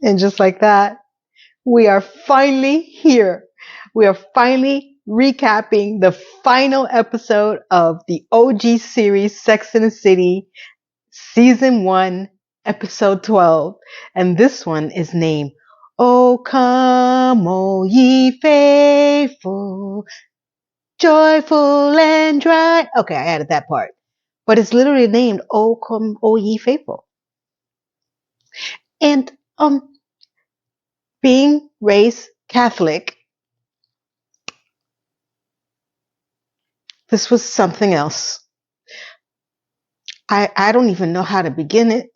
And just like that, we are finally here. We are finally recapping the final episode of the OG series Sex and the City, Season 1, Episode 12. And this one is named Oh Come, O Ye Faithful, Joyful and Dry. Okay, I added that part. But it's literally named Oh Come, O Ye Faithful. And being raised Catholic, this was something else. I don't even know how to begin it.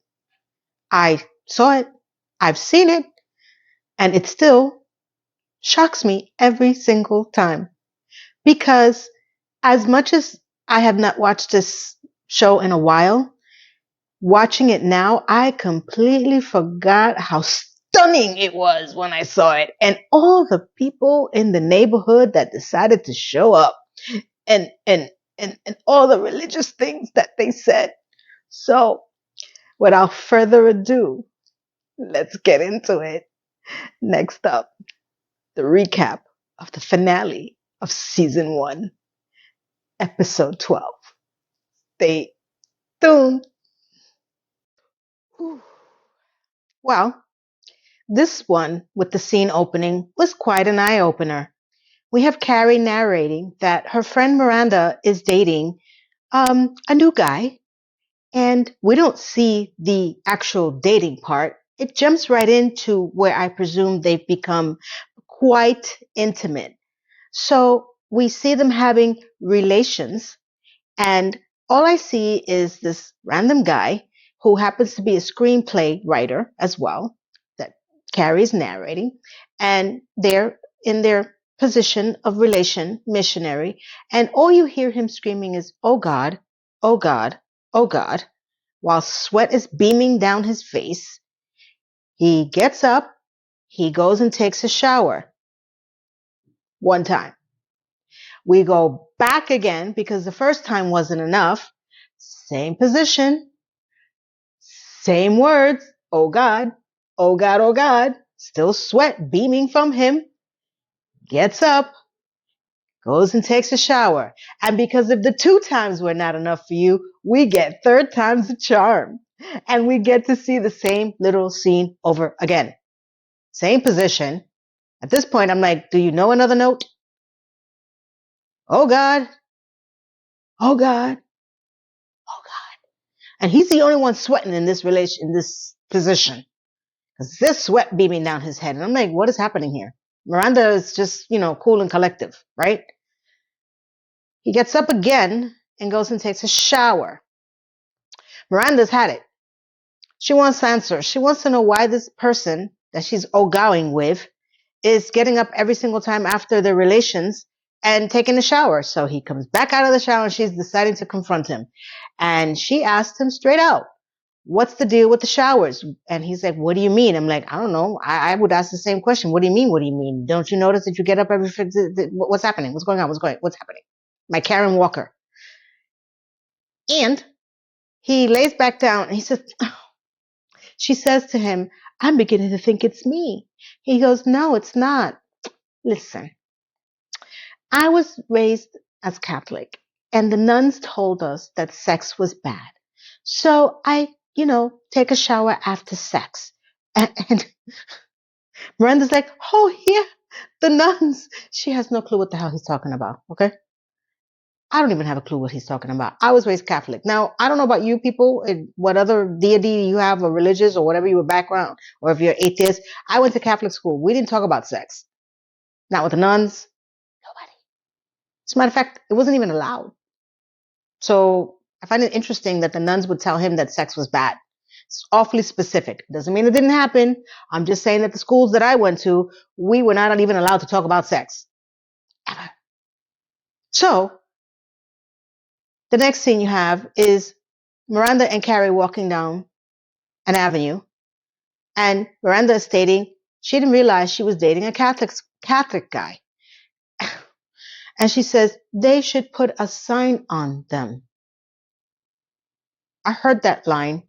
I saw it, I've seen it, and it still shocks me every single time. Because as much as I have not watched this show in a while, watching it now, I completely forgot how stunning it was when I saw it. And all the people in the neighborhood that decided to show up and and and all the religious things that they said. So without further ado, let's get into it. Next up, the recap of the finale of season 1, episode 12. Stay tuned. Well, this one with the scene opening was quite an eye opener. We have Carrie narrating that her friend Miranda is dating a new guy, and we don't see the actual dating part. It jumps right into where I presume they've become quite intimate. So we see them having relations, and all I see is this random guy who happens to be a screenplay writer as well, that Carrie's narrating, and they're in their position of relation missionary, and all you hear him screaming is, "Oh God, oh God, oh God," while sweat is beaming down his face. He gets up, he goes and takes a shower one time. We go back again because the first time wasn't enough. Same position, same words. Oh God, oh God, oh God. Still sweat beaming from him. Gets up, goes and takes a shower. And because if the 2 times were not enough for you, we get third time's the charm. And we get to see the same little scene over again. Same position. At this point, I'm like, do you know another note? Oh God, oh God, oh God. And he's the only one sweating in this relation, in this position. Because there's sweat beaming down his head. And I'm like, what is happening here? Miranda is just, cool and collective, right? He gets up again and goes and takes a shower. Miranda's had it. She wants answers. She wants to know why this person that she's going with is getting up every single time after their relations and taking a shower. So he comes back out of the shower and she's deciding to confront him. And she asked him straight out, what's the deal with the showers? And he's like, what do you mean? I'm like, I don't know. I would ask the same question. What do you mean? What do you mean? Don't you notice that you get up every, what's happening? What's going on? What's happening? My Karen Walker. And he lays back down and he says, she says to him, I'm beginning to think it's me. He goes, no, it's not. Listen, I was raised as Catholic and the nuns told us that sex was bad. So I, take a shower after sex. And Miranda's like, oh, yeah, the nuns. She has no clue what the hell he's talking about, okay? I don't even have a clue what he's talking about. I was raised Catholic. Now, I don't know about you people, what other deity you have or religious or whatever your background, or if you're atheist. I went to Catholic school. We didn't talk about sex. Not with the nuns. Nobody. As a matter of fact, it wasn't even allowed. So I find it interesting that the nuns would tell him that sex was bad. It's awfully specific. Doesn't mean it didn't happen. I'm just saying that the schools that I went to, we were not even allowed to talk about sex. Ever. So the next scene you have is Miranda and Carrie walking down an avenue, and Miranda is stating she didn't realize she was dating a Catholic guy. And she says they should put a sign on them. I heard that line,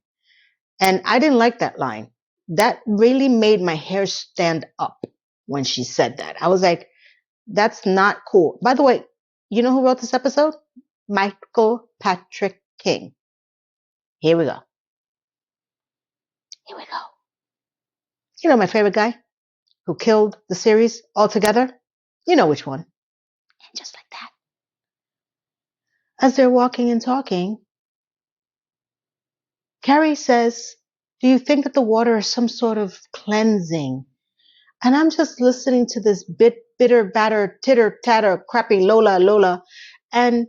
and I didn't like that line. That really made my hair stand up when she said that. I was like, that's not cool. By the way, you know who wrote this episode? Michael Patrick King. Here we go. Here we go. You know my favorite guy who killed the series altogether? You know which one. And just like that. As they're walking and talking, Carrie says, do you think that the water is some sort of cleansing? And I'm just listening to this bitter, batter, titter, tatter, crappy Lola, Lola. And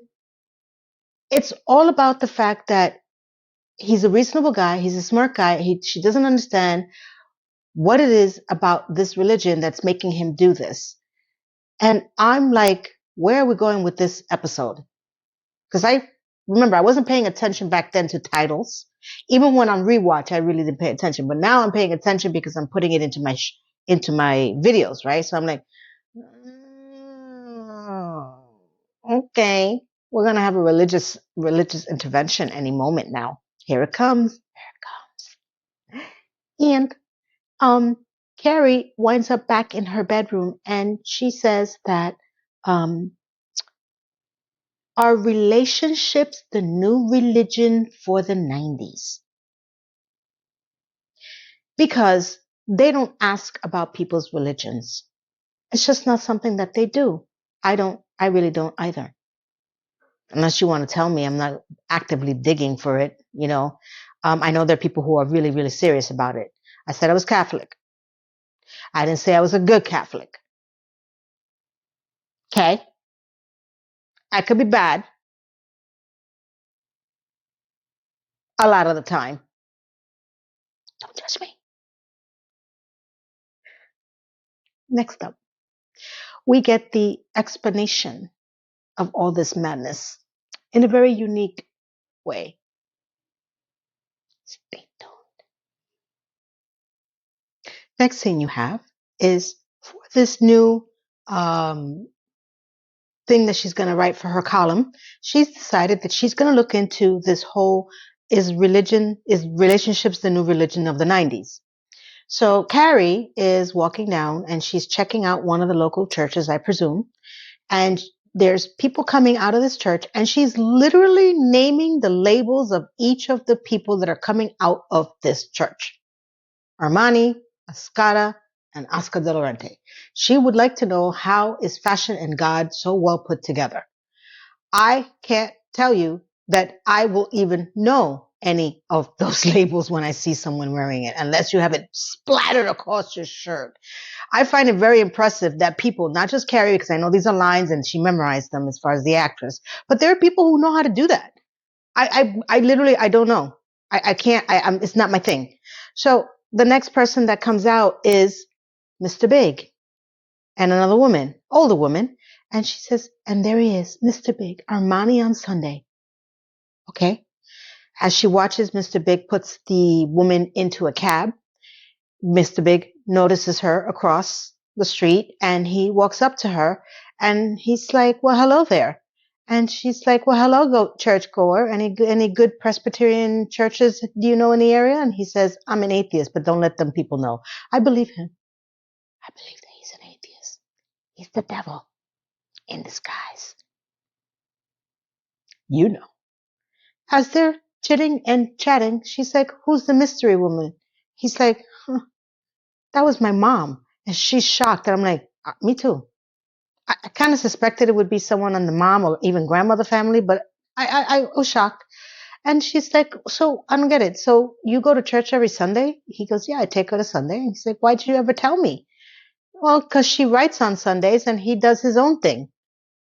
it's all about the fact that he's a reasonable guy. He's a smart guy. She doesn't understand what it is about this religion that's making him do this. And I'm like, where are we going with this episode? Because I remember I wasn't paying attention back then to titles. Even when on rewatch, I really didn't pay attention. But now I'm paying attention because I'm putting it into my videos, right? So I'm like, oh, okay, we're gonna have a religious intervention any moment now. Here it comes. Here it comes. And Carrie winds up back in her bedroom, and she says that are relationships the new religion for the 90s? Because they don't ask about people's religions. It's just not something that they do. I really don't either. Unless you want to tell me, I'm not actively digging for it, you know. I know there are people who are really, really serious about it. I said I was Catholic. I didn't say I was a good Catholic. Okay? I could be bad a lot of the time. Don't judge me. Next up, we get the explanation of all this madness in a very unique way. Stay tuned. Next thing you have is for this new thing that she's going to write for her column, she's decided that she's going to look into this whole is relationships the new religion of the 90s. So Carrie is walking down and she's checking out one of the local churches, I presume, and there's people coming out of this church, and she's literally naming the labels of each of the people that are coming out of this church. Armani, Ascada, and Oscar de Lorente. She would like to know, how is fashion and God so well put together? I can't tell you that I will even know any of those labels when I see someone wearing it, unless you have it splattered across your shirt. I find it very impressive that people, not just Carrie, because I know these are lines and she memorized them as far as the actress, but there are people who know how to do that. I literally, I don't know. I can't, it's not my thing. So the next person that comes out is Mr. Big and another woman, older woman. And she says, and there he is, Mr. Big, Armani on Sunday. Okay. As she watches, Mr. Big puts the woman into a cab. Mr. Big notices her across the street and he walks up to her and he's like, well, hello there. And she's like, well, hello, churchgoer. Any good Presbyterian churches do you know in the area? And he says, I'm an atheist, but don't let them people know. I believe him. I believe that he's an atheist. He's the devil in disguise. You know. As they're chitting and chatting, she's like, who's the mystery woman? He's like, that was my mom. And she's shocked. And I'm like, me too. I kind of suspected it would be someone on the mom or even grandmother family, but I was shocked. And she's like, so I don't get it. So you go to church every Sunday? He goes, yeah, I take her to Sunday. And he's like, why did you ever tell me? Well, because she writes on Sundays and he does his own thing.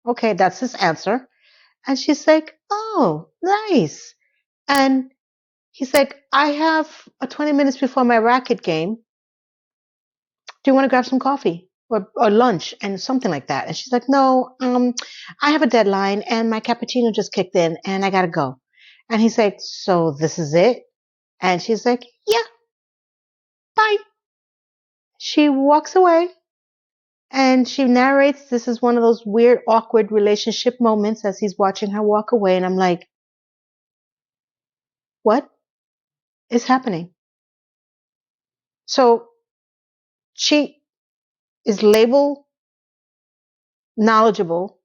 Okay, that's his answer. And she's like, oh, nice. And he's like, I have 20 minutes before my racket game. Do you want to grab some coffee or lunch and something like that? And she's like, no, I have a deadline and my cappuccino just kicked in and I got to go. And he's like, so this is it? And she's like, yeah, bye. She walks away and she narrates this is one of those weird, awkward relationship moments as he's watching her walk away. And I'm like, what is happening? So she is labeled knowledgeable.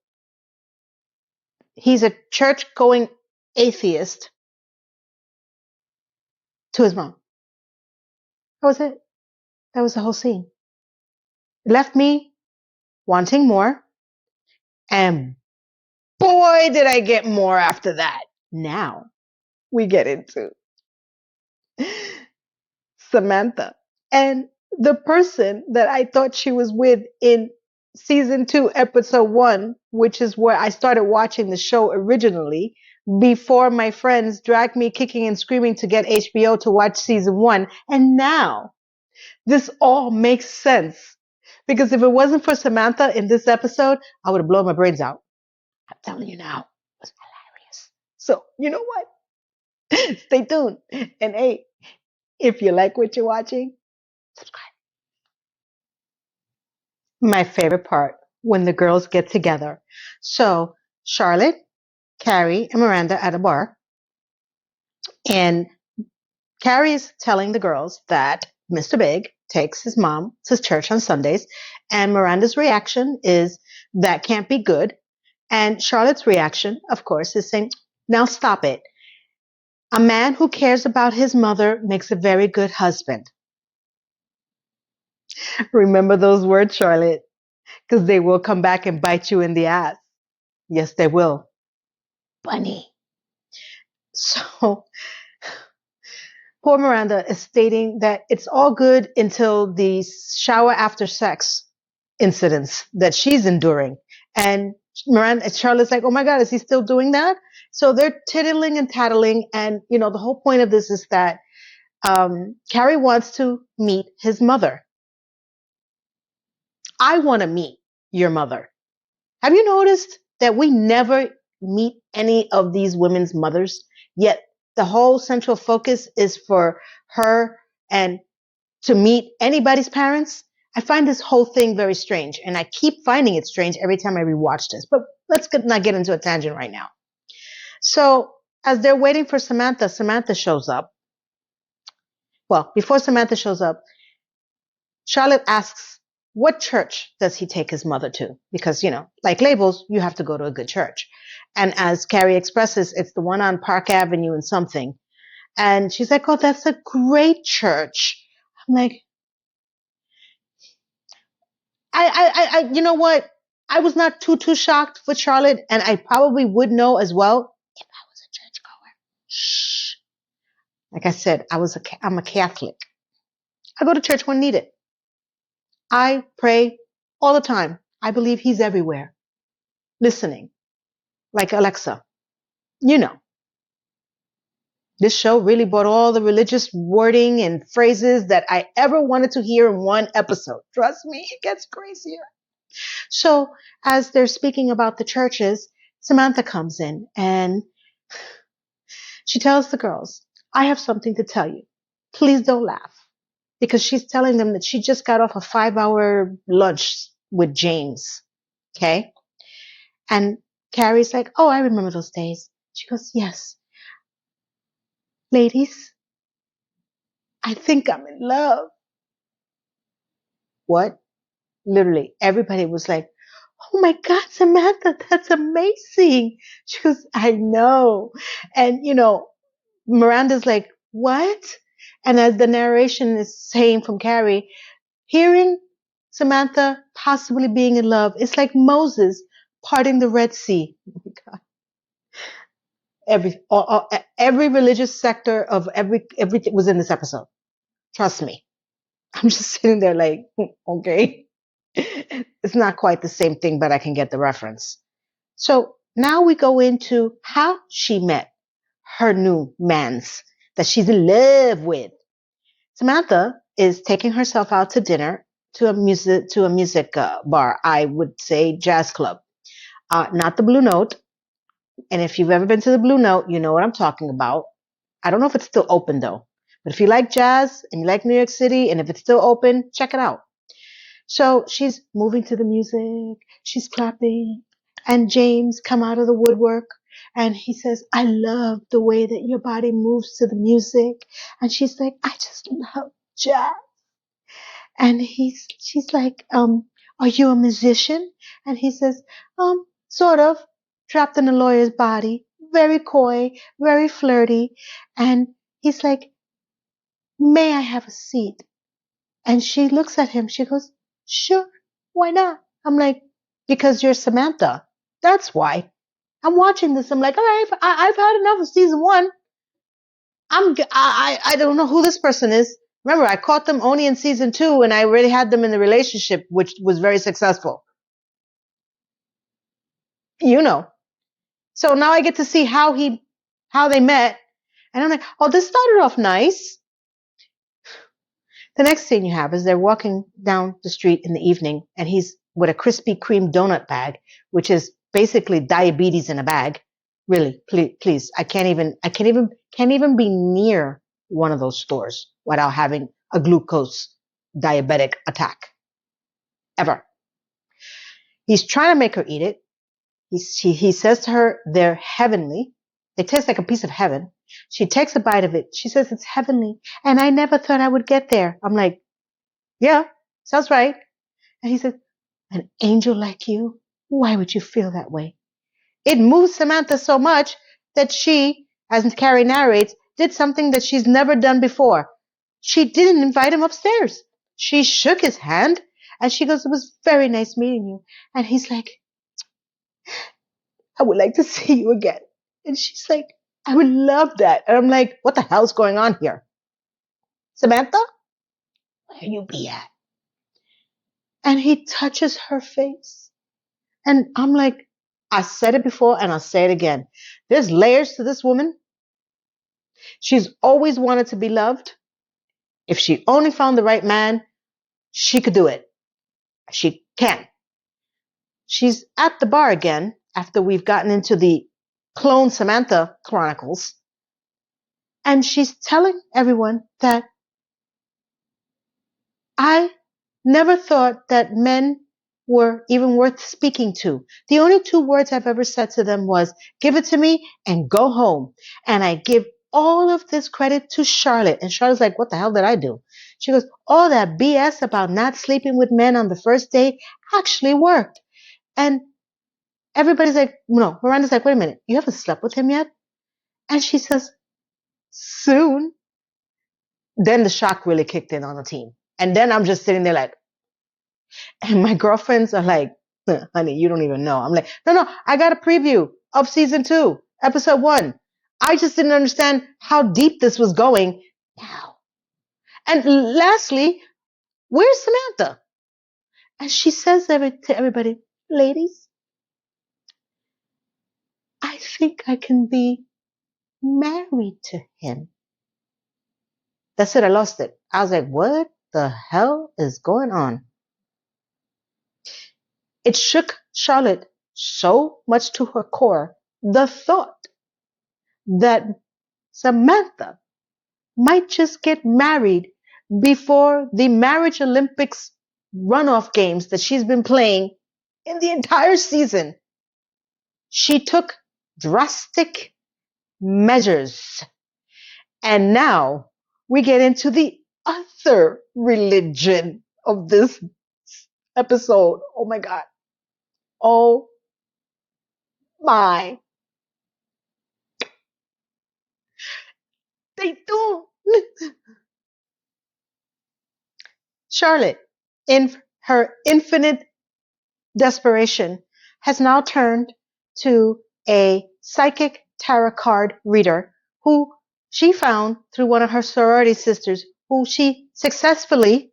He's a church going atheist to his mom. That was it. That was the whole scene. It left me wanting more. And boy, did I get more after that. Now we get into Samantha. And the person that I thought she was with in season 2, episode 1, which is where I started watching the show originally, before my friends dragged me kicking and screaming to get HBO to watch season 1. And now this all makes sense. Because if it wasn't for Samantha in this episode, I would have blown my brains out. I'm telling you now, it was hilarious. So, you know what? Stay tuned. And hey, if you like what you're watching, subscribe. My favorite part, when the girls get together. So, Charlotte, Carrie, and Miranda at a bar. And Carrie's telling the girls that Mr. Big takes his mom to church on Sundays. And Miranda's reaction is, that can't be good. And Charlotte's reaction, of course, is saying, now stop it. A man who cares about his mother makes a very good husband. Remember those words, Charlotte, because they will come back and bite you in the ass. Yes, they will. Bunny. So poor Miranda is stating that it's all good until the shower after sex incidents that she's enduring. And Charlotte's like, oh my God, is he still doing that? So they're tittling and tattling. And, the whole point of this is that Carrie wants to meet his mother. I want to meet your mother. Have you noticed that we never meet any of these women's mothers, yet the whole central focus is for her and to meet anybody's parents? I find this whole thing very strange, and I keep finding it strange every time I rewatch this. But let's not get into a tangent right now. So as they're waiting for Samantha, Samantha shows up. Well, before Samantha shows up, Charlotte asks, what church does he take his mother to? Because, like labels, you have to go to a good church. And as Carrie expresses, it's the one on Park Avenue and something. And she's like, oh, that's a great church. I'm like, you know what? I was not too shocked for Charlotte, and I probably would know as well if I was a churchgoer. Shh. Like I said, I'm a Catholic. I go to church when needed. I pray all the time. I believe he's everywhere, listening, like Alexa. You know, this show really brought all the religious wording and phrases that I ever wanted to hear in one episode. Trust me, it gets crazier. So as they're speaking about the churches, Samantha comes in and she tells the girls, I have something to tell you. Please don't laugh. Because she's telling them that she just got off a 5-hour lunch with James. Okay? And Carrie's like, oh, I remember those days. She goes, yes. Ladies, I think I'm in love. What? Literally, everybody was like, oh my God, Samantha, that's amazing. She goes, I know. And, Miranda's like, what? And as the narration is saying from Carrie, hearing Samantha possibly being in love, it's like Moses parting the Red Sea. Oh my God. Every religious sector of everything was in this episode. Trust me. I'm just sitting there like, okay. It's not quite the same thing, but I can get the reference. So now we go into how she met her new mans that she's in love with. Samantha is taking herself out to dinner to a music bar. I would say jazz club, not the Blue Note. And if you've ever been to the Blue Note, you know what I'm talking about. I don't know if it's still open though, but if you like jazz and you like New York City, and if it's still open, check it out. So she's moving to the music, she's clapping, and James come out of the woodwork and he says, I love the way that your body moves to the music. And she's like, I just love jazz. And she's like, are you a musician? And he says, sort of, trapped in a lawyer's body, very coy, very flirty. And he's like, may I have a seat? And she looks at him. She goes, sure, why not? I'm like, because you're Samantha. That's why. I'm watching this. I'm like, all right, I've had enough of season one. I don't know who this person is. Remember, I caught them only in season two, and I already had them in the relationship, which was very successful. You know. So now I get to see how they met, and I'm like, oh, this started off nice. The next scene you have is they're walking down the street in the evening, and he's with a Krispy Kreme donut bag, which is basically diabetes in a bag. Really, please, can't even be near one of those stores without having a glucose diabetic attack. Ever. He's trying to make her eat it. He says to her, they're heavenly. They taste like a piece of heaven. She takes a bite of it. She says, it's heavenly. And I never thought I would get there. I'm like, yeah, sounds right. And he said, an angel like you? Why would you feel that way? It moved Samantha so much that she, as Carrie narrates, did something that she's never done before. She didn't invite him upstairs. She shook his hand and she goes, it was very nice meeting you. And he's like, I would like to see you again. And she's like, I would love that. And I'm like, what the hell's going on here? Samantha, where you be at? And he touches her face. And I'm like, I said it before and I'll say it again. There's layers to this woman. She's always wanted to be loved. If she only found the right man, she could do it. She can. She's at the bar again after we've gotten into the Clone Samantha Chronicles. And she's telling everyone that I never thought that men were even worth speaking to. The only two words I've ever said to them was, give it to me and go home. And I give all of this credit to Charlotte. And Charlotte's like, what the hell did I do? She goes, all that BS about not sleeping with men on the first date actually worked. And everybody's like, no, Miranda's like, wait a minute, you haven't slept with him yet? And she says, soon. Then the shock really kicked in on the team. And then I'm just sitting there like, and my girlfriends are like, honey, you don't even know. I'm like, no, I got a preview of season 2, episode 1. I just didn't understand how deep this was going now. And lastly, where's Samantha? And she says to everybody, ladies, I think I can be married to him. That's it. I lost it. I was like, what the hell is going on? It shook Charlotte so much to her core, the thought that Samantha might just get married before the marriage Olympics runoff games that she's been playing in the entire season. She took drastic measures. And now we get into the other religion of this episode. Oh my God. Oh my. They do. Charlotte, in her infinite desperation, has now turned to a psychic tarot card reader who she found through one of her sorority sisters, who she successfully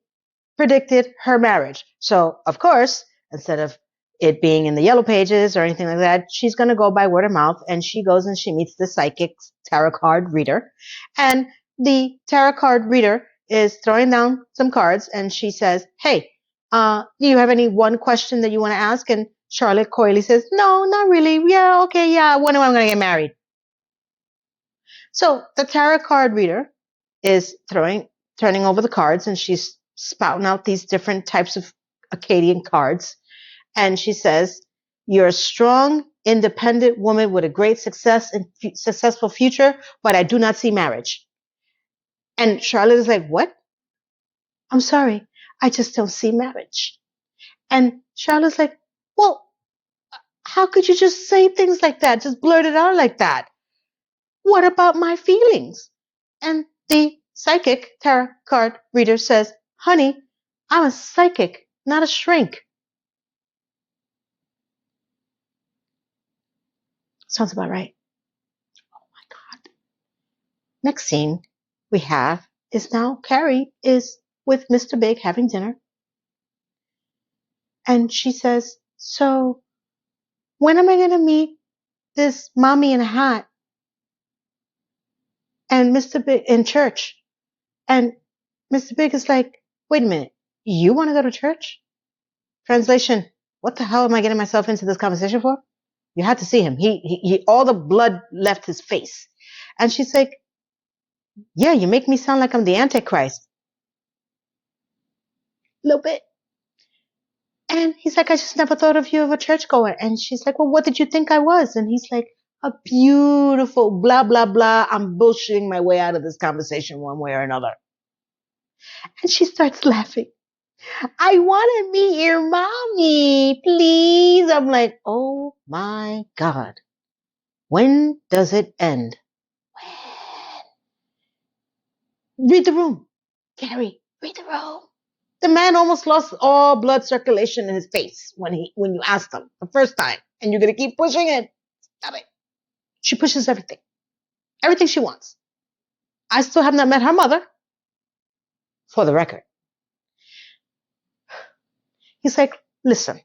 predicted her marriage. So, of course, instead of it being in the yellow pages or anything like that, she's going to go by word of mouth, and she goes and she meets the psychic tarot card reader. And the tarot card reader is throwing down some cards, and she says, hey, do you have any one question that you want to ask? And Charlotte coyly says, no, not really. Yeah, okay, yeah. When am I going to get married? So the tarot card reader is turning over the cards, and she's spouting out these different types of Akkadian cards. And she says, you're a strong, independent woman with a great success and successful future, but I do not see marriage. And Charlotte is like, what? I'm sorry. I just don't see marriage. And Charlotte's like, well, how could you just say things like that? Just blurt it out like that. What about my feelings? And the psychic tarot card reader says, honey, I'm a psychic, not a shrink. Sounds about right. Oh my God. Next scene we have is now Carrie is with Mr. Big having dinner. And she says, so when am I going to meet this mommy in a hat and Mr. Big in church? And Mr. Big is like, wait a minute, you want to go to church? Translation, what the hell am I getting myself into this conversation for? You had to see him. He all the blood left his face. And she's like, yeah, you make me sound like I'm the Antichrist. A little bit. And he's like, I just never thought of you as a churchgoer. And she's like, well, what did you think I was? And he's like, a beautiful blah, blah, blah. I'm bullshitting my way out of this conversation one way or another. And she starts laughing. I want to meet your mommy, please. I'm like, oh my God. When does it end? When? Read the room. Carrie, read the room. The man almost lost all blood circulation in his face when you asked him the first time. And you're going to keep pushing it. Stop it. She pushes everything. Everything she wants. I still have not met her mother. For the record. He's like, listen.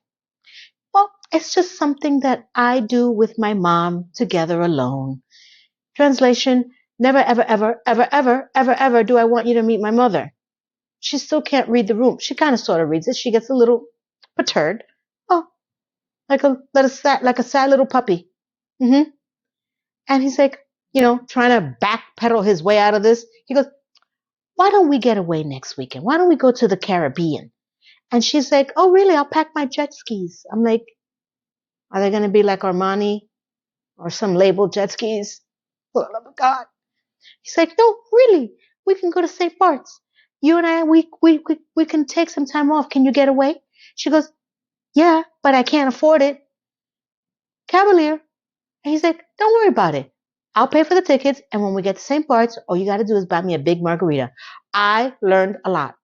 Well, it's just something that I do with my mom together alone. Translation, never, ever, ever, ever, ever, ever, ever do I want you to meet my mother. She still can't read the room. She kind of sort of reads it. She gets a little perturbed. Oh, like a sad little puppy. Mm-hmm. And he's like, trying to backpedal his way out of this. He goes, why don't we get away next weekend? Why don't we go to the Caribbean? And she's like, oh, really? I'll pack my jet skis. I'm like, are they going to be like Armani or some labeled jet skis? For the love of God. He's like, no, really? We can go to St. Bart's. You and I, we can take some time off. Can you get away? She goes, yeah, but I can't afford it. Cavalier. And he's like, don't worry about it. I'll pay for the tickets. And when we get to St. Bart's, all you got to do is buy me a big margarita. I learned a lot.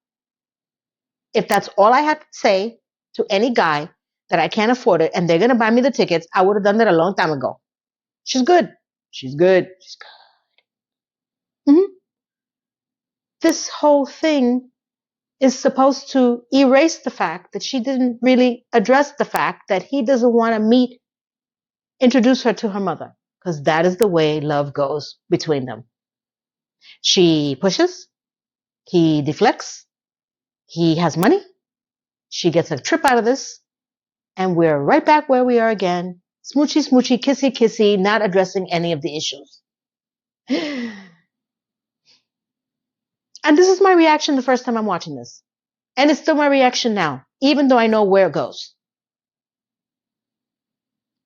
If that's all I had to say to any guy that I can't afford it and they're going to buy me the tickets, I would have done that a long time ago. She's good. She's good. She's good. Mm-hmm. This whole thing is supposed to erase the fact that she didn't really address the fact that he doesn't want to introduce her to her mother, because that is the way love goes between them. She pushes, he deflects, he has money, she gets a trip out of this, and we're right back where we are again, smoochy, smoochy, kissy, kissy, not addressing any of the issues. And this is my reaction the first time I'm watching this. And it's still my reaction now, even though I know where it goes.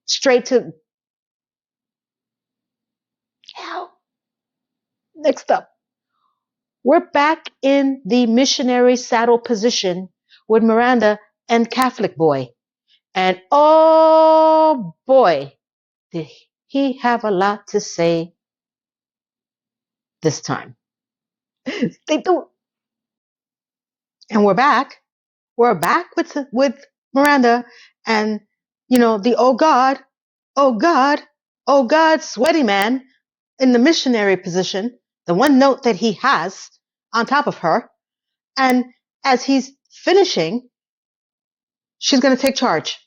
Straight to hell. Next up. We're back in the missionary saddle position with Miranda and Catholic boy. And oh boy, did he have a lot to say this time. They do. And we're back. We're back with Miranda and, the oh God, oh God, oh God, sweaty man in the missionary position, the one note that he has on top of her. And as he's finishing, she's going to take charge.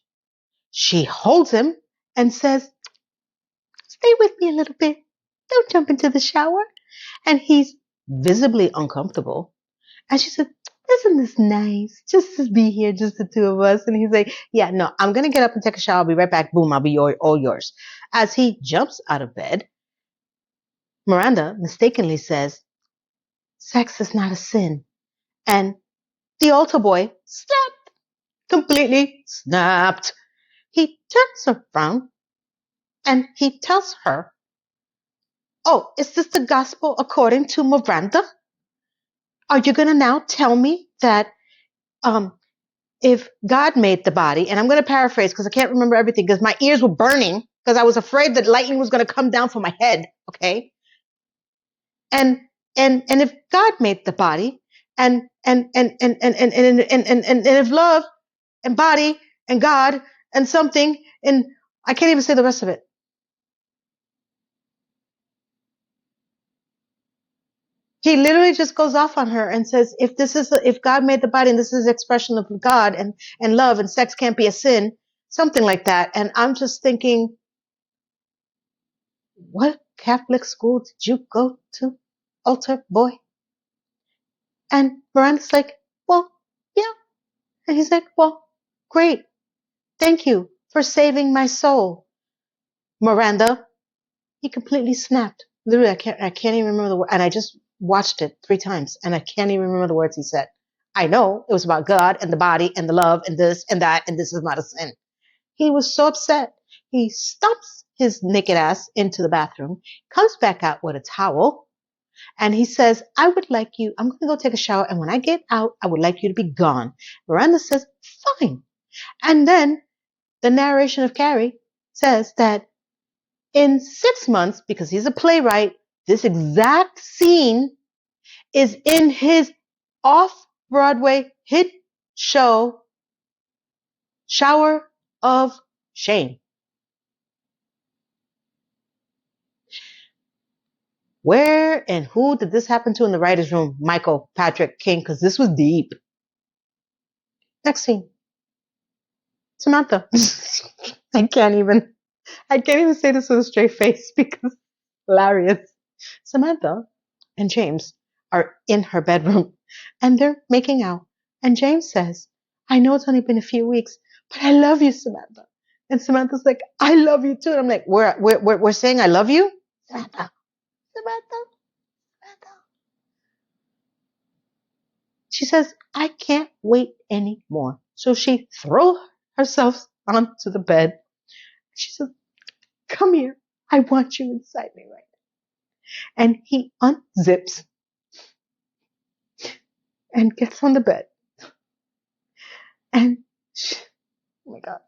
She holds him and says, stay with me a little bit. Don't jump into the shower. And he's visibly uncomfortable. And she said, isn't this nice? Just to be here, just the two of us. And he's like, yeah, no, I'm going to get up and take a shower. I'll be right back. Boom, I'll be all yours. As he jumps out of bed, Miranda mistakenly says, sex is not a sin. And the altar boy snapped, completely snapped. He turns around and he tells her, oh, is this the gospel according to Miranda? Are you going to now tell me that um, if God made the body, and I'm going to paraphrase because I can't remember everything because my ears were burning because I was afraid that lightning was going to come down from my head. Okay. And, and if God made the body and if love and body and God and something, and I can't even say the rest of it. He literally just goes off on her and says, if God made the body and this is expression of God and love and sex can't be a sin, something like that. And I'm just thinking, what Catholic school did you go to, altar boy? And Miranda's like, well, yeah. And he's like, well, great. Thank you for saving my soul, Miranda. He completely snapped. Literally, I can't even remember the word. And I just watched it 3 times and I can't even remember the words he said. I know it was about God and the body and the love and this and that, and this is not a sin. He was so upset. He stumps his naked ass into the bathroom, comes back out with a towel, and he says, I would like you, I'm going to go take a shower, and when I get out, I would like you to be gone. Miranda says, fine. And then the narration of Carrie says that in 6 months, because he's a playwright, this exact scene is in his off-Broadway hit show, Shower of Shame. Where and who did this happen to in the writer's room? Michael Patrick King, because this was deep. Next scene. Samantha. I can't even say this with a straight face because it's hilarious. Samantha and James are in her bedroom and they're making out. And James says, I know it's only been a few weeks, but I love you, Samantha. And Samantha's like, I love you too. And I'm like, we're saying I love you? Samantha. Samantha. She says, I can't wait anymore. So she throws herself onto the bed. She says, come here. I want you inside me right now. And he unzips and gets on the bed. And she, oh my God.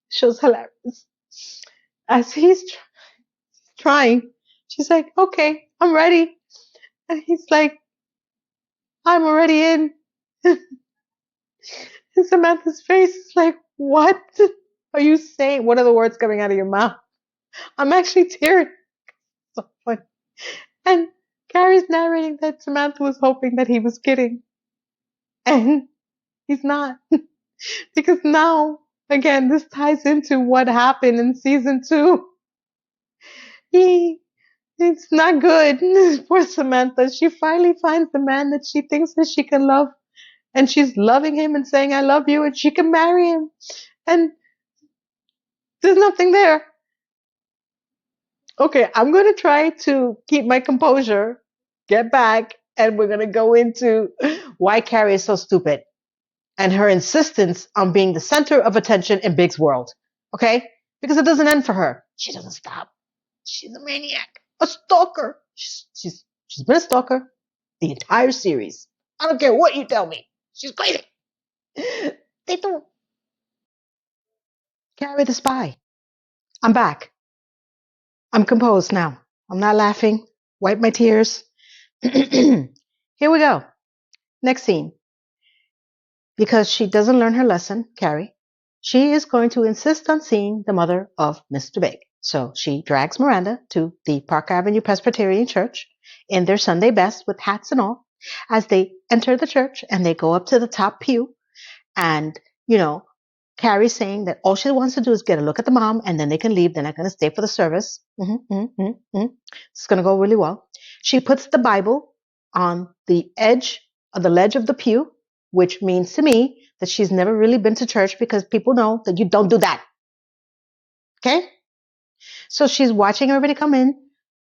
Show's hilarious. As he's trying, she's like, okay, I'm ready. And he's like, I'm already in. And Samantha's face is like, what are you saying? What are the words coming out of your mouth? I'm actually tearing. So funny. And Carrie's narrating that Samantha was hoping that he was kidding. And he's not. Because now, again, this ties into what happened in season 2. It's not good for Samantha. She finally finds the man that she thinks that she can love. And she's loving him and saying, I love you, and she can marry him. And there's nothing there. Okay, I'm going to try to keep my composure, get back, and we're going to go into why Carrie is so stupid and her insistence on being the center of attention in Big's world. Okay? Because it doesn't end for her. She doesn't stop. She's a maniac, a stalker. She's been a stalker the entire series. I don't care what you tell me. She's crazy. They don't. Carrie the spy. I'm back. I'm composed now. I'm not laughing. Wipe my tears. Here we go. Next scene. Because she doesn't learn her lesson, Carrie, she is going to insist on seeing the mother of Mr. Big. So she drags Miranda to the Park Avenue Presbyterian Church in their Sunday best with hats and all. As they enter the church and they go up to the top pew, and, Carrie's saying that all she wants to do is get a look at the mom and then they can leave. They're not going to stay for the service. It's going to go really well. She puts the Bible on the edge of the ledge of the pew, which means to me that she's never really been to church because people know that you don't do that. Okay? So she's watching everybody come in.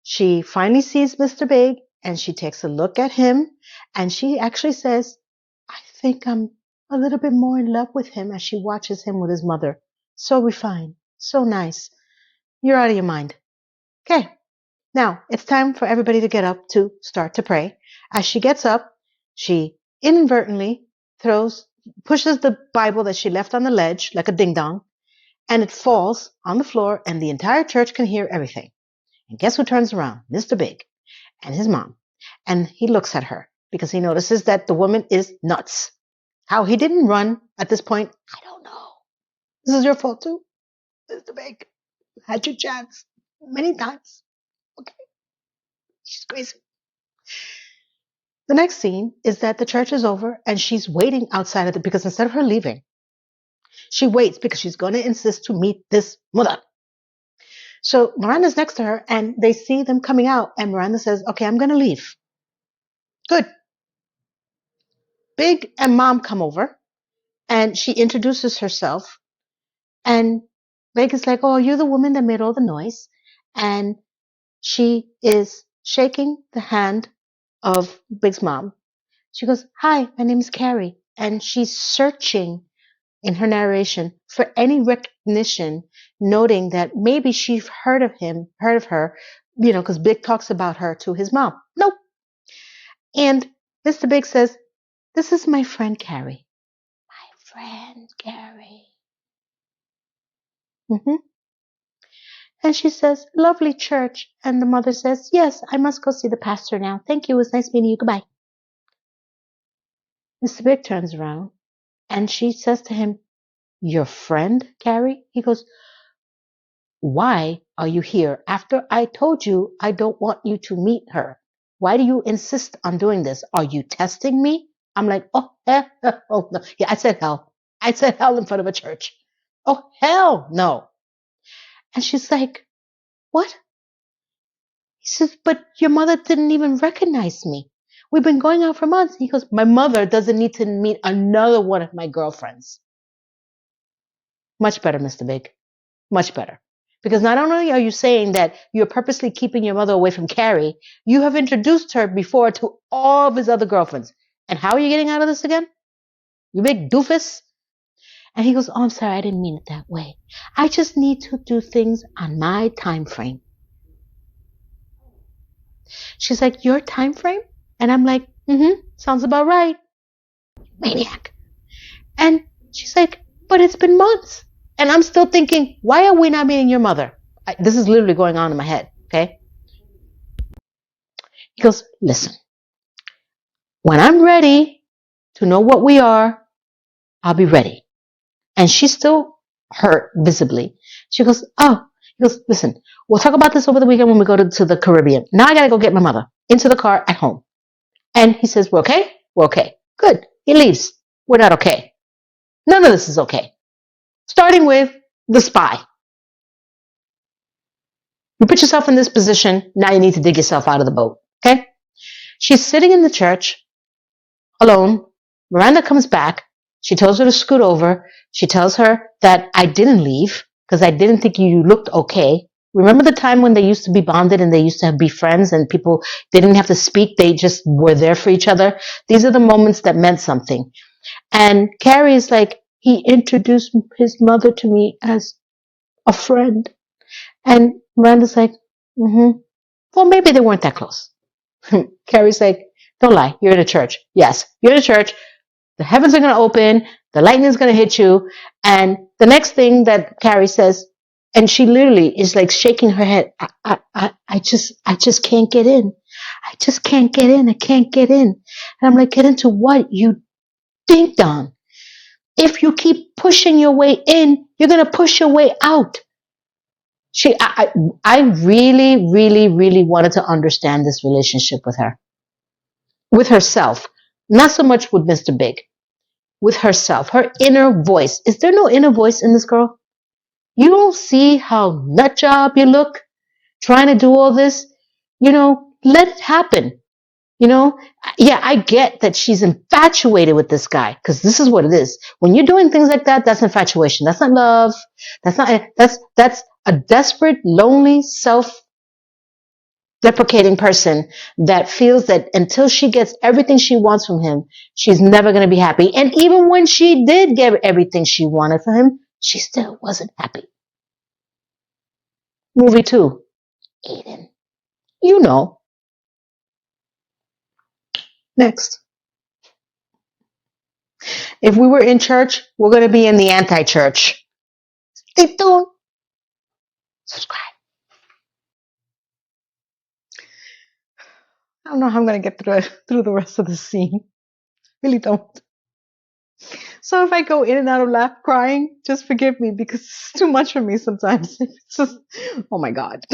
She finally sees Mr. Big and she takes a look at him and she actually says, I think I'm a little bit more in love with him as she watches him with his mother. So refined, so nice. You're out of your mind. Okay. Now, it's time for everybody to get up to start to pray. As she gets up, she inadvertently pushes the Bible that she left on the ledge like a ding dong, and it falls on the floor, and the entire church can hear everything. And guess who turns around? Mr. Big and his mom. And he looks at her because he notices that the woman is nuts. How he didn't run at this point, I don't know. This is your fault too, Mr. Big. Had your chance many times. Okay, she's crazy. The next scene is that the church is over and she's waiting outside of it because instead of her leaving, she waits because she's going to insist to meet this mother. So Miranda's next to her and they see them coming out and Miranda says, okay, I'm going to leave. Good. Big and Mom come over and she introduces herself and Big is like, oh, you're the woman that made all the noise. And she is shaking the hand of Big's mom. She goes, hi, my name is Carrie. And she's searching in her narration for any recognition, noting that maybe she's heard of her, because Big talks about her to his mom. Nope. And Mr. Big says, this is my friend Carrie. My friend Carrie. Mm-hmm. And she says, lovely church. And the mother says, yes, I must go see the pastor now. Thank you. It was nice meeting you. Goodbye. Mr. Big turns around and she says to him, your friend, Carrie? He goes, why are you here? After I told you I don't want you to meet her. Why do you insist on doing this? Are you testing me? I'm like, oh, hell no. Yeah, I said hell. I said hell in front of a church. Oh, hell no. And she's like, what? He says, but your mother didn't even recognize me. We've been going out for months. He goes, my mother doesn't need to meet another one of my girlfriends. Much better, Mr. Big. Much better. Because not only are you saying that you're purposely keeping your mother away from Carrie, you have introduced her before to all of his other girlfriends. And how are you getting out of this again? You big doofus? And he goes, oh, I'm sorry, I didn't mean it that way. I just need to do things on my time frame. She's like, your time frame? And I'm like, sounds about right. Maniac. And she's like, but it's been months. And I'm still thinking, why are we not meeting your mother? This is literally going on in my head, okay? He goes, listen, when I'm ready to know what we are, I'll be ready. And she's still hurt visibly. She goes, oh, he goes, listen, we'll talk about this over the weekend when we go to the Caribbean. Now I got to go get my mother into the car at home. And he says, we're okay? We're okay. Good. He leaves. We're not okay. None of this is okay. Starting with the spy. You put yourself in this position. Now you need to dig yourself out of the boat. Okay? She's sitting in the church alone. Miranda comes back. She tells her to scoot over. She tells her that I didn't leave because I didn't think you looked okay. Remember the time when they used to be bonded and they used to be friends and people didn't have to speak. They just were there for each other. These are the moments that meant something. And Carrie is like, he introduced his mother to me as a friend. And Miranda's like, well, maybe they weren't that close. Carrie's like, don't lie. You're in a church. Yes, you're in a church. The heavens are going to open. The lightning's going to hit you. And the next thing that Carrie says, and she literally is like shaking her head. I just can't get in. I just can't get in. I can't get in. And I'm like, get into what? You ding dong. If you keep pushing your way in, you're going to push your way out. I really, really, really wanted to understand this relationship with her. With herself. Not so much with Mr. Big. With herself. Her inner voice. Is there no inner voice in this girl? You don't see how nut job you look trying to do all this? Let it happen. Yeah, I get that she's infatuated with this guy because this is what it is. When you're doing things like that, that's infatuation. That's not love. That's a desperate, lonely, self-deprecating person that feels that until she gets everything she wants from him, she's never going to be happy. And even when she did get everything she wanted from him, she still wasn't happy. Movie 2, Aiden. You know. Next. If we were in church, we're going to be in the anti-church. Stay tuned. Subscribe. I don't know how I'm going to get through the rest of the scene. Really don't. So if I go in and out of laugh crying, just forgive me because it's too much for me sometimes. It's just, oh my God.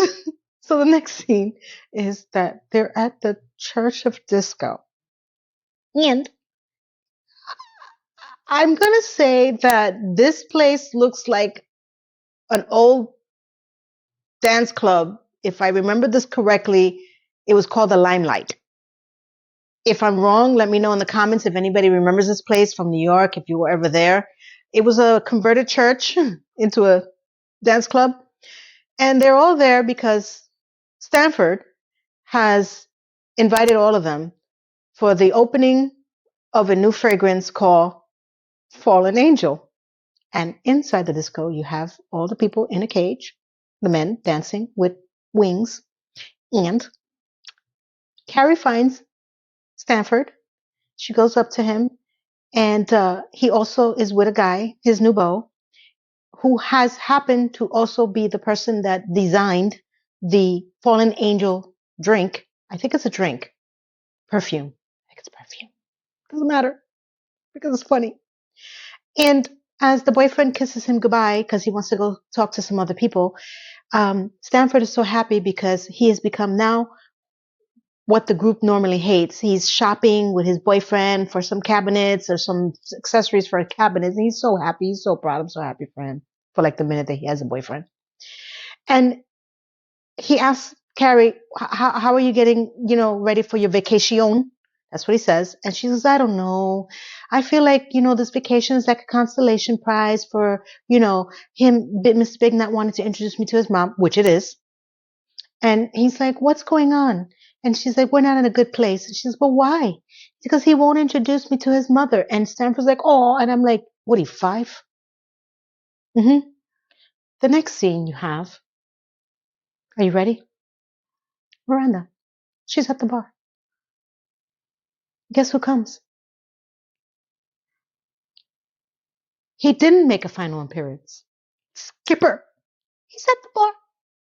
So the next scene is that they're at the Church of Disco. And I'm going to say that this place looks like an old dance club. If I remember this correctly, it was called the Limelight. If I'm wrong, let me know in the comments if anybody remembers this place from New York, if you were ever there. It was a converted church into a dance club. And they're all there because Stanford has invited all of them for the opening of a new fragrance called Fallen Angel. And inside the disco, you have all the people in a cage, the men dancing with wings. And Carrie finds Stanford. She goes up to him, and he also is with a guy, his new beau, who has happened to also be the person that designed the Fallen Angel drink. I think it's a drink. Perfume. I think it's perfume. Doesn't matter because it's funny. And as the boyfriend kisses him goodbye because he wants to go talk to some other people, Stanford is so happy because he has become now what the group normally hates. He's shopping with his boyfriend for some cabinets or some accessories for a cabinet. And he's so happy. He's so proud. I'm so happy for him for like the minute that he has a boyfriend. And he asks Carrie, how are you getting, ready for your vacation? That's what he says. And she says, I don't know. I feel like, this vacation is like a consolation prize for, him, Mr. Big not wanting to introduce me to his mom, which it is. And he's like, what's going on? And she's like, we're not in a good place. And she says, well, why? Because he won't introduce me to his mother. And Stanford's like, oh, and I'm like, what are you, 5? Mm-hmm. The next scene you have, are you ready? Miranda. She's at the bar. Guess who comes? He didn't make a final appearance. Skipper. He's at the bar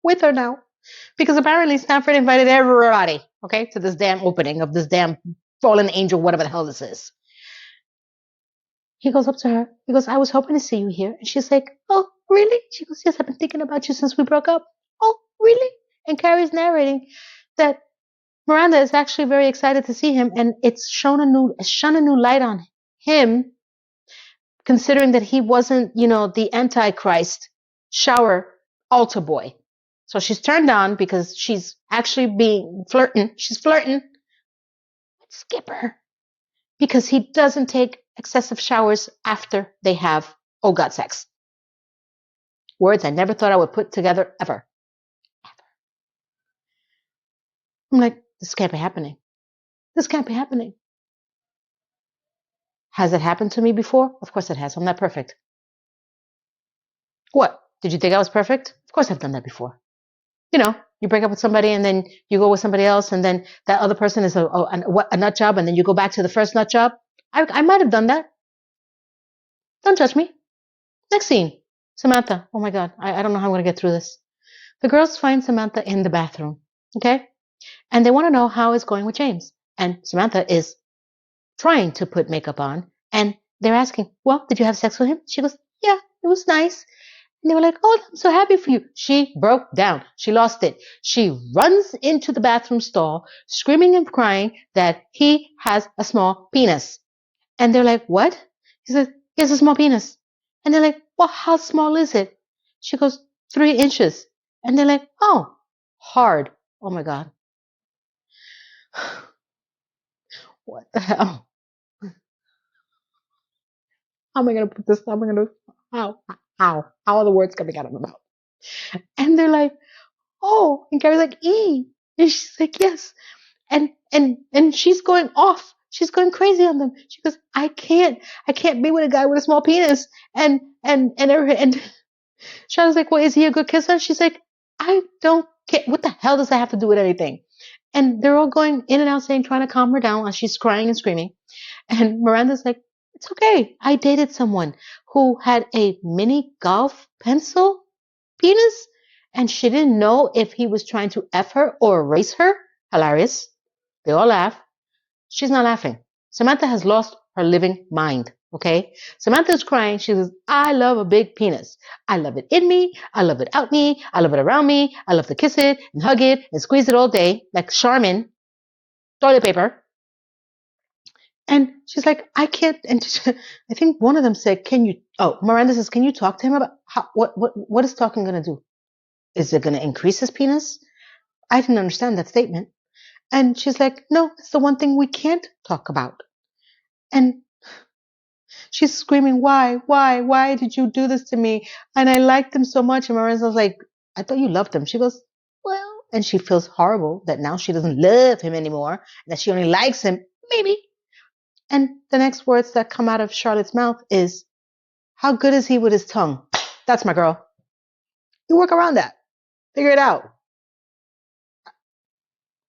with her now. Because apparently Stanford invited everybody, okay, to this damn opening of this damn fallen angel, whatever the hell this is. He goes up to her. He goes, I was hoping to see you here. And she's like, oh, really? She goes, yes, I've been thinking about you since we broke up. Oh, really? And Carrie's narrating that Miranda is actually very excited to see him, and it's shone a new light on him, considering that he wasn't, the Antichrist shower altar boy. So she's turned on because she's actually She's flirting with Skipper because he doesn't take excessive showers after they have got sex. Words I never thought I would put together ever. I'm like, this can't be happening. This can't be happening. Has it happened to me before? Of course it has. I'm not perfect. What? Did you think I was perfect? Of course I've done that before. You break up with somebody and then you go with somebody else, and then that other person is a nut job, and then you go back to the first nut job. I might have done that. Don't judge me. Next scene. Samantha. Oh my God. I don't know how I'm going to get through this. The girls find Samantha in the bathroom. Okay? And they want to know how it's going with James. And Samantha is trying to put makeup on. And they're asking, well, did you have sex with him? She goes, yeah, it was nice. And they were like, oh, I'm so happy for you. She broke down. She lost it. She runs into the bathroom stall, screaming and crying that he has a small penis. And they're like, what? He says, he has a small penis. And they're like, well, how small is it? She goes, 3 inches. And they're like, oh, hard. Oh my God. What the hell? How am I going to put this? How are the words coming out of my mouth? And they're like, oh, and Carrie's like, and she's like, yes. And she's going off. She's going crazy on them. She goes, I can't be with a guy with a small penis. And Shannon's like, well, is he a good kisser? She's like, I don't care. What the hell does that have to do with anything? And they're all going in and out saying, trying to calm her down as she's crying and screaming. And Miranda's like, it's okay. I dated someone who had a mini golf pencil penis, and she didn't know if he was trying to F her or erase her. Hilarious. They all laugh. She's not laughing. Samantha has lost her living mind. Okay? Samantha's crying. She says, I love a big penis. I love it in me. I love it out me. I love it around me. I love to kiss it and hug it and squeeze it all day like Charmin toilet paper. And she's like, I can't. And I think one of them said, can you, oh, Miranda says, can you talk to him about what is talking going to do? Is it going to increase his penis? I didn't understand that statement. And she's like, no, it's the one thing we can't talk about. And she's screaming, why did you do this to me? And I liked him so much. And Miranda's like, I thought you loved him. She goes, well, and she feels horrible that now she doesn't love him anymore, that she only likes him, maybe. And the next words that come out of Charlotte's mouth is, how good is he with his tongue? That's my girl. You work around that. Figure it out.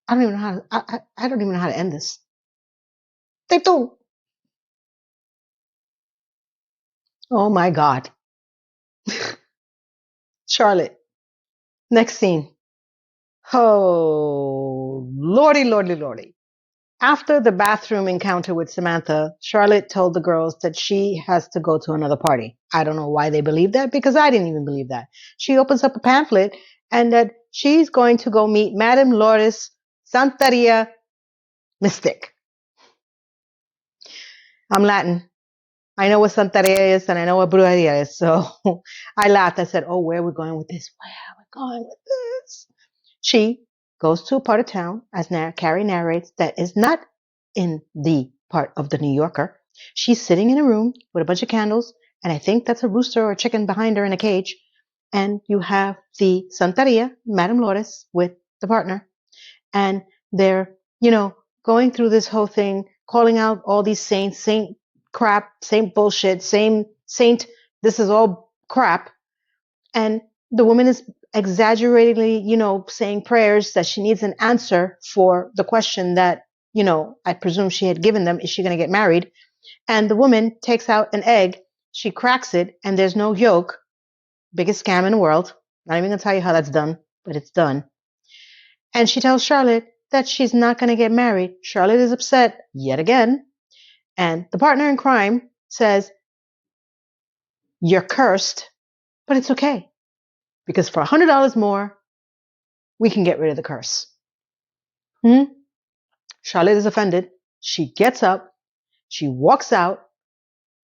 I don't even know how to, I don't even know how to end this. They do. Oh my God. Charlotte. Next scene. Oh, lordy, lordy, lordy. After the bathroom encounter with Samantha, Charlotte told the girls that she has to go to another party. I don't know why they believe that, because I didn't even believe that. She opens up a pamphlet and that she's going to go meet Madame Lourdes Santeria Mystic. I'm Latin. I know what Santeria is and I know what Brujeria is. So I laughed. I said, oh, where are we going with this? Where are we going with this? She goes to a part of town, as Carrie narrates, that is not in the part of the New Yorker. She's sitting in a room with a bunch of candles, and I think that's a rooster or a chicken behind her in a cage. And you have the Santeria, Madame Lourdes, with the partner. And they're, going through this whole thing, calling out all these saints, saint crap, saint bullshit, same saint, this is all crap. And the woman is exaggeratedly, saying prayers that she needs an answer for the question that, I presume she had given them. Is she going to get married? And the woman takes out an egg. She cracks it and there's no yolk. Biggest scam in the world. Not even going to tell you how that's done, but it's done. And she tells Charlotte that she's not going to get married. Charlotte is upset yet again. And the partner in crime says, you're cursed, but it's okay. Because for $100 more, we can get rid of the curse. Charlotte is offended. She gets up, she walks out,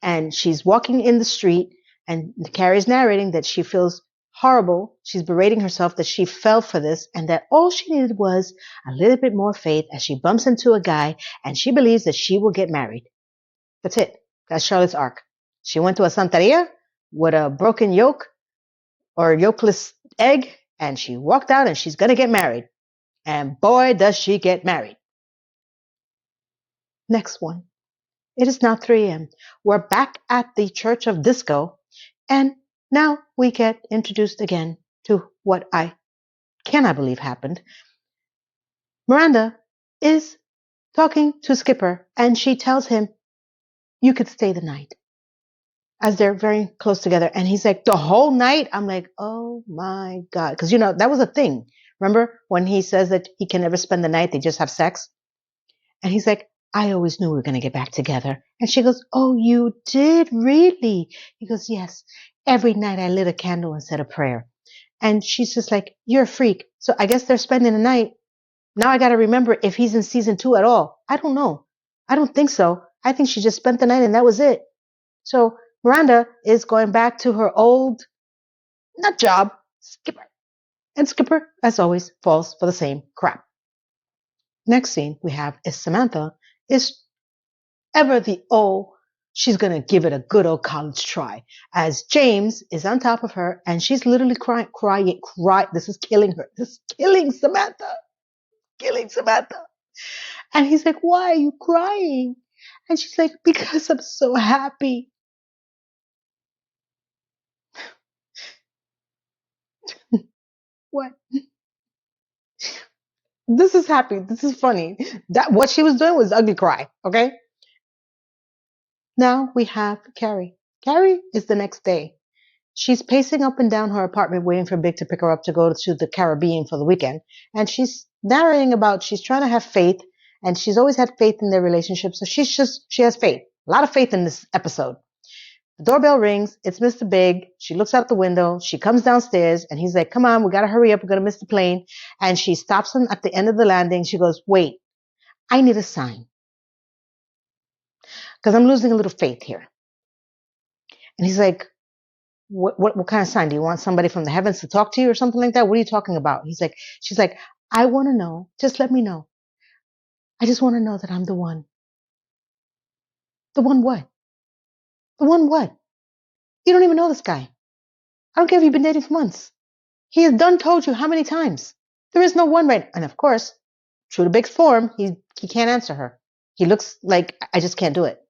and she's walking in the street, and Carrie's narrating that she feels horrible. She's berating herself that she fell for this, and that all she needed was a little bit more faith as she bumps into a guy, and she believes that she will get married. That's it. That's Charlotte's arc. She went to a Santeria with a broken yolk or yolkless egg, and she walked out and she's going to get married. And boy, does she get married. Next one. It is now 3 a.m. We're back at the Church of Disco, and now we get introduced again to what I cannot believe happened. Miranda is talking to Skipper, and she tells him, you could stay the night, as they're very close together. And he's like, the whole night? I'm like, oh my God. Because, that was a thing. Remember when he says that he can never spend the night, they just have sex? And he's like, I always knew we were going to get back together. And she goes, oh, you did really? He goes, yes. Every night I lit a candle and said a prayer. And she's just like, you're a freak. So I guess they're spending the night. Now I got to remember if he's in season 2 at all. I don't know. I don't think so. I think she just spent the night and that was it. So Miranda is going back to her old, not job, Skipper. And Skipper, as always, falls for the same crap. Next scene we have is Samantha is ever the she's going to give it a good old college try, as James is on top of her and she's literally crying. This is killing her. This is killing Samantha. And he's like, why are you crying? And she's like, because I'm so happy. What? This is happy. This is funny. That what she was doing was ugly cry. Okay. Now we have Carrie. Carrie is the next day. She's pacing up and down her apartment waiting for Big to pick her up to go to the Caribbean for the weekend. And she's narrating about she's trying to have faith and she's always had faith in their relationship. So she has faith. A lot of faith in this episode. The doorbell rings. It's Mr. Big. She looks out the window. She comes downstairs and he's like, come on, we got to hurry up. We're going to miss the plane. And she stops him at the end of the landing. She goes, wait, I need a sign because I'm losing a little faith here. And he's like, what kind of sign? Do you want somebody from the heavens to talk to you or something like that? What are you talking about? She's like, I want to know. Just let me know. I just want to know that I'm the one. The one what? The one what? You don't even know this guy. I don't care if you've been dating for months. He has done told you how many times. There is no one right. And of course, true to Big's form, he can't answer her. He looks like I just can't do it.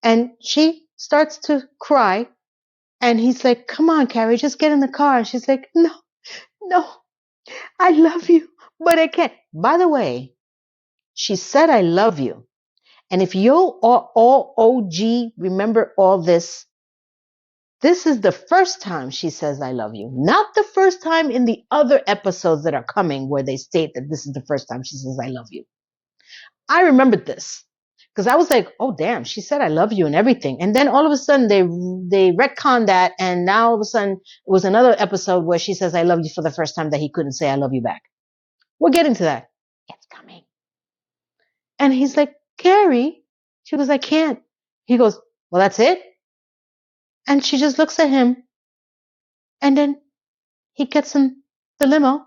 And she starts to cry. And he's like, come on, Carrie, just get in the car. And she's like, no, I love you, but I can't. By the way, she said, I love you. And if you all OG remember all this, this is the first time she says, I love you. Not the first time in the other episodes that are coming where they state that this is the first time she says, I love you. I remembered this because I was like, oh, damn, she said, I love you and everything. And then all of a sudden they retconned that. And now all of a sudden it was another episode where she says, I love you for the first time that he couldn't say, I love you back. We're getting to that. It's coming. And he's like, Carrie. She goes, I can't. He goes, well, that's it. And she just looks at him. And then he gets in the limo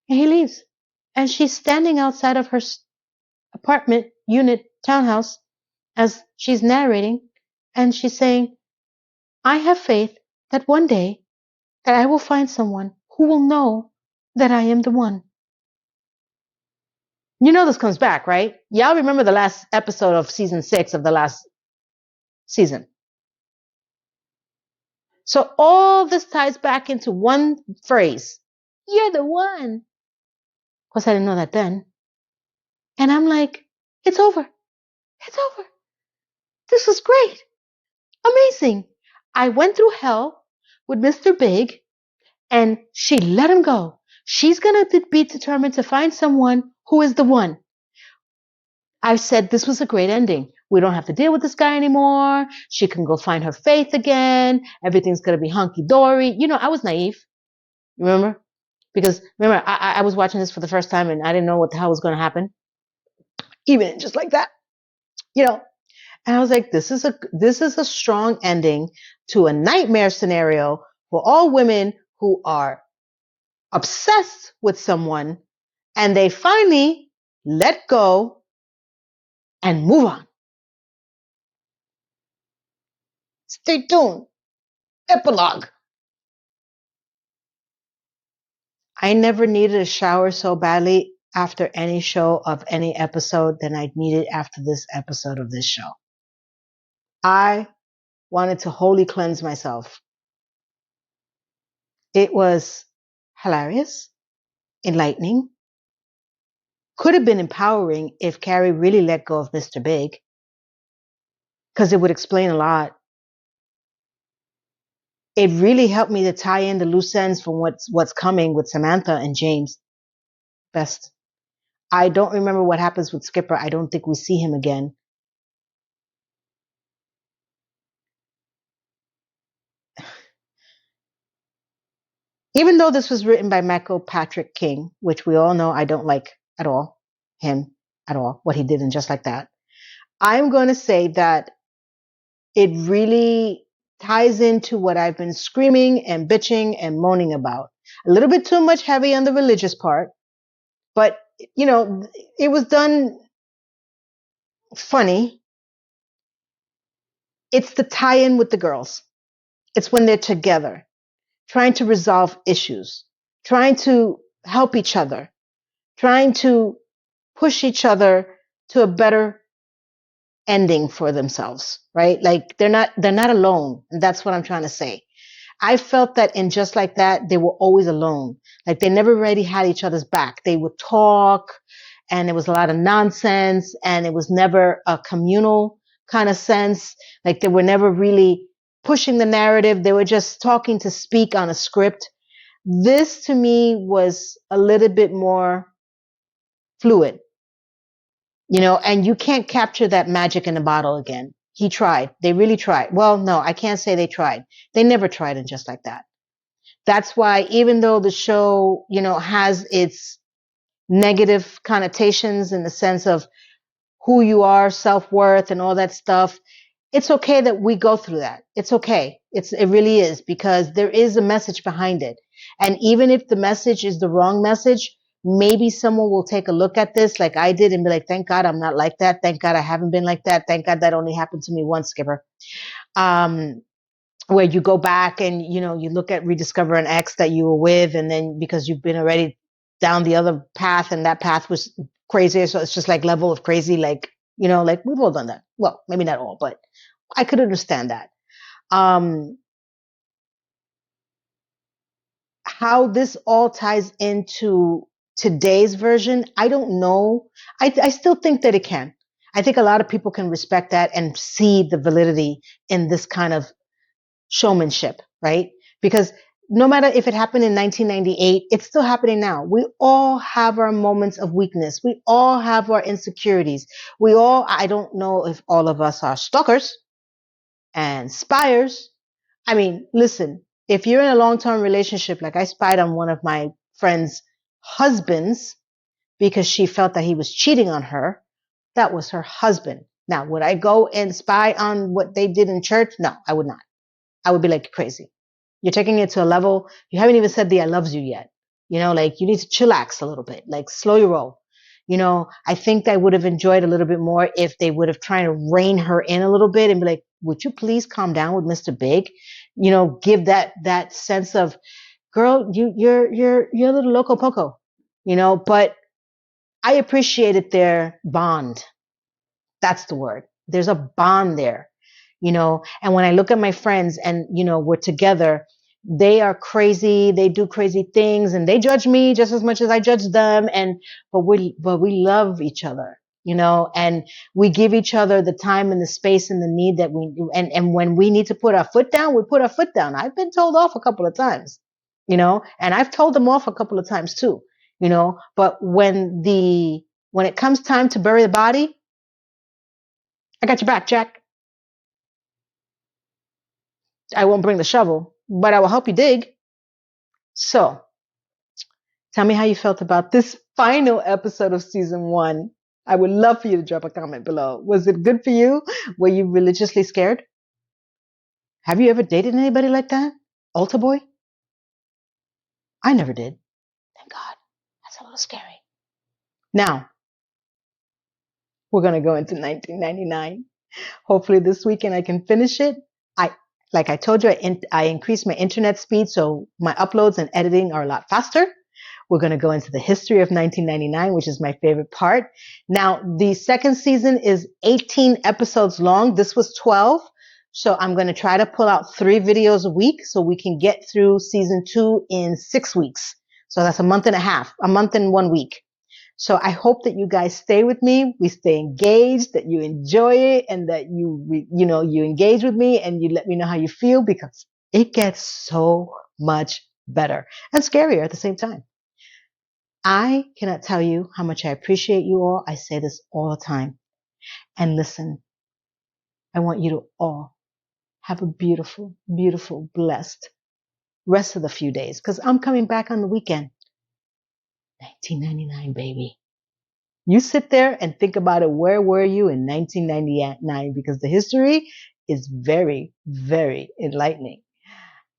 and he leaves. And she's standing outside of her apartment unit townhouse as she's narrating. And she's saying, I have faith that one day that I will find someone who will know that I am the one. You know this comes back, right? Y'all remember the last episode of season 6 of the last season. So all this ties back into one phrase. You're the one. Of course, I didn't know that then. And I'm like, it's over. It's over. This was great. Amazing. I went through hell with Mr. Big and she let him go. She's going to be determined to find someone who is the one. I said this was a great ending. We don't have to deal with this guy anymore. She can go find her faith again. Everything's going to be hunky-dory. You know, I was naive. Remember? Because remember, I was watching this for the first time and I didn't know what the hell was going to happen. Even just like that. You know, and I was like, this is a strong ending to a nightmare scenario for all women who are obsessed with someone and they finally let go and move on. Stay tuned. Epilogue. I never needed a shower so badly after any show of any episode than I needed after this episode of this show. I wanted to wholly cleanse myself. It was hilarious, enlightening, could have been empowering if Carrie really let go of Mr. Big, because it would explain a lot. It really helped me to tie in the loose ends from what's coming with Samantha and James. Best. I don't remember what happens with Skipper. I don't think we see him again. Even though this was written by Michael Patrick King, which we all know I don't like at all, him at all, what he did and just like that, I'm going to say that it really ties into what I've been screaming and bitching and moaning about. A little bit too much heavy on the religious part, but, you know, it was done funny. It's the tie-in with the girls. It's when they're together, trying to resolve issues, trying to help each other, trying to push each other to a better ending for themselves, right? Like they're not alone. And that's what I'm trying to say. I felt that in Just Like That, they were always alone. Like they never really had each other's back. They would talk and it was a lot of nonsense and it was never a communal kind of sense. Like they were never really pushing the narrative. They were just talking to speak on a script. This to me was a little bit more fluid, and you can't capture that magic in a bottle again. He tried. They really tried. Well, no, I can't say they tried. They never tried in Just Like That. That's why even though the show, has its negative connotations in the sense of who you are, self-worth and all that stuff, it's okay that we go through that. It's okay. It really is, because there is a message behind it. And even if the message is the wrong message, maybe someone will take a look at this like I did and be like, thank God I'm not like that. Thank God I haven't been like that. Thank God that only happened to me once, Skipper. Um, where you go back and, you look at rediscover an ex that you were with, and then because you've been already down the other path and that path was crazier. So it's just like level of crazy, like, like we've all done that. Well, maybe not all, but I could understand that. Um, how this all ties into today's version, I don't know. I still think that it can. I think a lot of people can respect that and see the validity in this kind of showmanship, right? Because no matter if it happened in 1998, it's still happening now. We all have our moments of weakness. We all have our insecurities. I don't know if all of us are stalkers and spiers. I mean, listen, if you're in a long-term relationship, like I spied on one of my friends' husbands because she felt that he was cheating on her, that was her husband. Now, would I go and spy on what they did in church? No, I would not. I would be like crazy. You're taking it to a level, you haven't even said the I loves you yet. Like you need to chillax a little bit, like slow your roll. I think I would have enjoyed a little bit more if they would have tried to rein her in a little bit and be like, would you please calm down with Mr. Big? Give that sense of, girl, you're a little loco poco, but I appreciated their bond. That's the word. There's a bond there, and when I look at my friends and, we're together, they are crazy. They do crazy things and they judge me just as much as I judge them. But we love each other, and we give each other the time and the space and the need that we do. And when we need to put our foot down, we put our foot down. I've been told off a couple of times, and I've told them off a couple of times too, but when it comes time to bury the body, I got your back, Jack. I won't bring the shovel, but I will help you dig. So, tell me how you felt about this final episode of season 1. I would love for you to drop a comment below. Was it good for you? Were you religiously scared? Have you ever dated anybody like that? Altar boy? I never did. Thank God. That's a little scary. Now, we're going to go into 1999. Hopefully this weekend I can finish it. I Like I told you, I increased my internet speed, so my uploads and editing are a lot faster. We're going to go into the history of 1999, which is my favorite part. Now, the second season is 18 episodes long. This was 12. So I'm going to try to pull out 3 videos a week so we can get through season 2 in 6 weeks. So that's a month and a half, a month and 1 week. So I hope that you guys stay with me. We stay engaged, that you enjoy it, and that you engage with me and you let me know how you feel, because it gets so much better and scarier at the same time. I cannot tell you how much I appreciate you all. I say this all the time. And listen, I want you to all have a beautiful, beautiful, blessed rest of the few days, because I'm coming back on the weekend. 1999, baby. You sit there and think about it. Where were you in 1999? Because the history is very, very enlightening.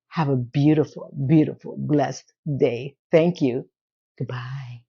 Have a beautiful, beautiful, blessed day. Thank you. Goodbye.